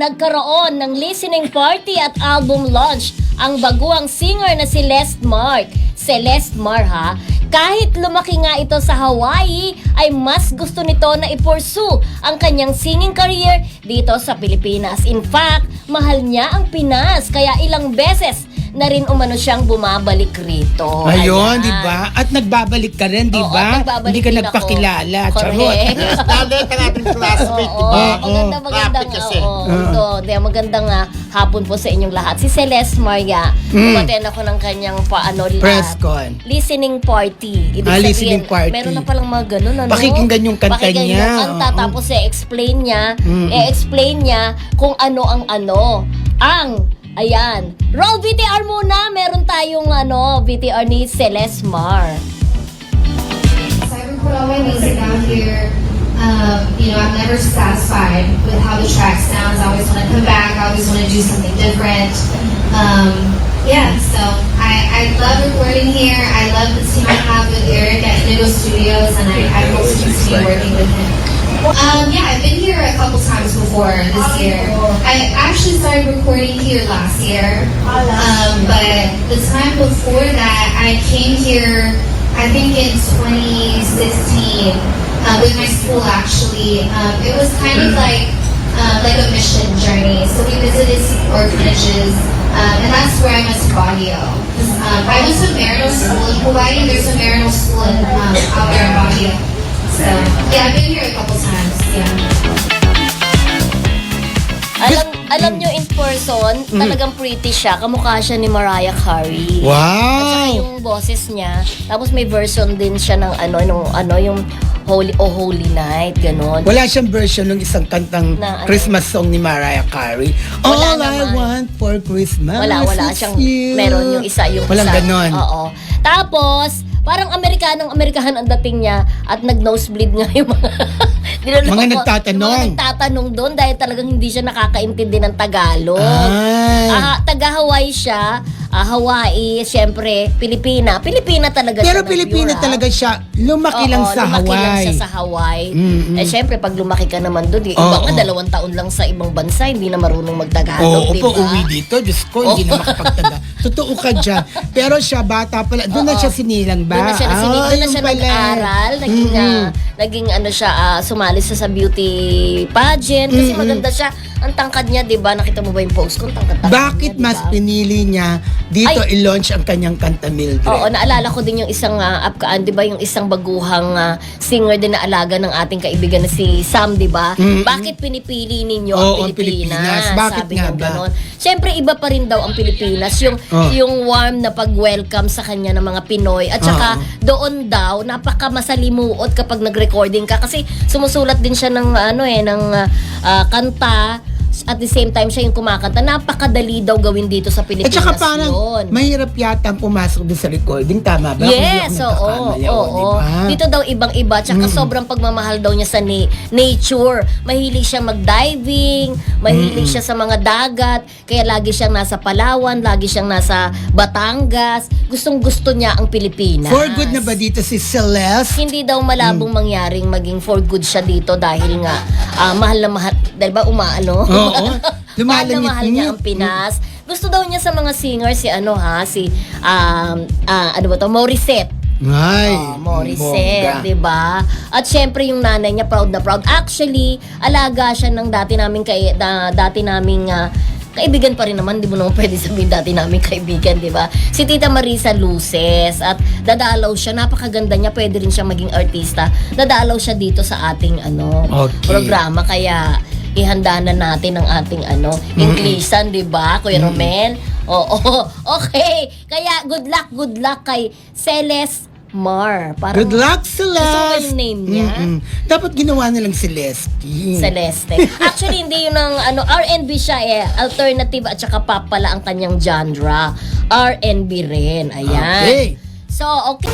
nagkaroon ng listening party at album launch ang baguang singer na si Celeste Mar ha. Kahit lumaki nga ito sa Hawaii, ay mas gusto nito na i-pursue ang kanyang singing career dito sa Pilipinas. In fact, mahal niya ang Pinas, kaya ilang beses na rin umano siyang bumabalik rito. Ayun, di ba? At nagbabalik ka rin, di ba? Hindi ka nagpakilala. Correct. Lalo ang ating classmate, di ba? Magandang hapon po sa inyong lahat. Si Celeste Maria, umattend ako ng kanyang press con. Listening party. Listening party. Meron na palang mga ganun, ano? Pakikinggan yung kanta Pakikinggan niya. yung kanta, tapos i-explain niya kung ano ang ayan. Roll VTR muna. Meron tayong VTR ni Celeste Mar. So I record all my music down here. I'm never satisfied with how the track sounds. I always want to come back. I always want to do something different. So I love recording here. I love the team I have with Eric at Indigo Studios, and I hope to continue working with him. I've been here a couple times before this year. I actually started recording here last year, but the time before that, I came here, I think in 2016, with my school actually. It was kind of like a mission journey. So we visited orphanages, and that's where I met Baguio. I went to Marino School in Hawaii, and there's a Marino School out there in Baguio. So, I've been here a couple times, Alam nyo, in person, talagang pretty siya. Kamukha siya ni Mariah Carey. Wow! At saka yung boses niya. Tapos may version din siya ng yung Holy Night, ganon. Wala siyang version ng isang kantang Christmas song ni Mariah Carey. Wala All I want for Christmas wala is siyang, you. meron yung isa. Walang ganon. Oo. Tapos, parang Amerikanang-Amerikahan ang dating niya at nag-nosebleed nga yung mga nagtatanong doon dahil talagang hindi siya nakakaintindi ng Tagalog. Taga-Hawaii siya. Hawaii, syempre, Pilipina talaga Pero siya. Pilipina talaga siya. Lumaki lang sa Hawaii. Lumaki lang siya sa Hawaii. Syempre, pag lumaki ka naman doon, iba nga 2 taon lang sa ibang bansa, hindi na marunong magtagalog, diba? Uwi dito. Diyos ko, hindi na makapagtanda. Totoo ka dyan. Pero siya, bata pala. Doon na siya sinilang ba? Doon na siya nag-aral. Naging sumali siya sa beauty pageant. Kasi maganda siya. Ang tangkad niya, diba? Nakita mo ba yung post ko? Bakit mas pinili niya dito i-launch ang kanyang kanta, Mildred? Oo, naalala ko din yung isang diba? Yung isang baguhang singer din na alaga ng ating kaibigan na si Sam, diba? Bakit pinipili ninyo ang Pilipinas? Bakit Sabi nga niya ba? ganon. Siyempre, iba pa rin daw ang Pilipinas. Yung warm na pag-welcome sa kanya ng mga Pinoy. At saka, doon daw, napakamasalimuot kapag nag-recording ka. Kasi sumusulat din siya ng kanta. At the same time, siya yung kumakanta. Napakadali daw gawin dito sa Pilipinas. At saka parang mahirap yata pumasok doon sa recording. Tama ba? Yes, oo. Diba? Dito daw ibang-iba. Tsaka sobrang pagmamahal daw niya sa nature. Mahilig siya mag-diving. Mahilig siya sa mga dagat. Kaya lagi siyang nasa Palawan. Lagi siyang nasa Batangas. Gustong-gusto niya ang Pilipinas. For good na ba dito si Celeste? Hindi daw malabong mangyaring maging for good siya dito dahil nga mahal na mahal. Dahil ba Oo. Mahal na mahal niya ang Pinas. Gusto daw niya sa mga singers Morissette. Morissette, 'di ba? At syempre yung nanay niya proud na proud. Actually, alaga siya ng dati naming kaibigan pa rin naman, di mo naman pwede sabihin dati namin kaibigan, di ba? Si Tita Marisa Luces, at dadalaw siya, napakaganda niya, pwede rin siya maging artista. Dadalaw siya dito sa ating programa, kaya ihanda na natin ang ating Englishan, di ba, Kuya Romel? Oo, okay. Kaya good luck kay Celeste Mar. Good luck, Celeste! Gusto ko yung name niya. Dapat ginawa nilang Celeste. Actually, hindi yun ang R&B siya alternative at saka pop pala ang kanyang genre. R&B rin. Ayan. Okay. So, okay.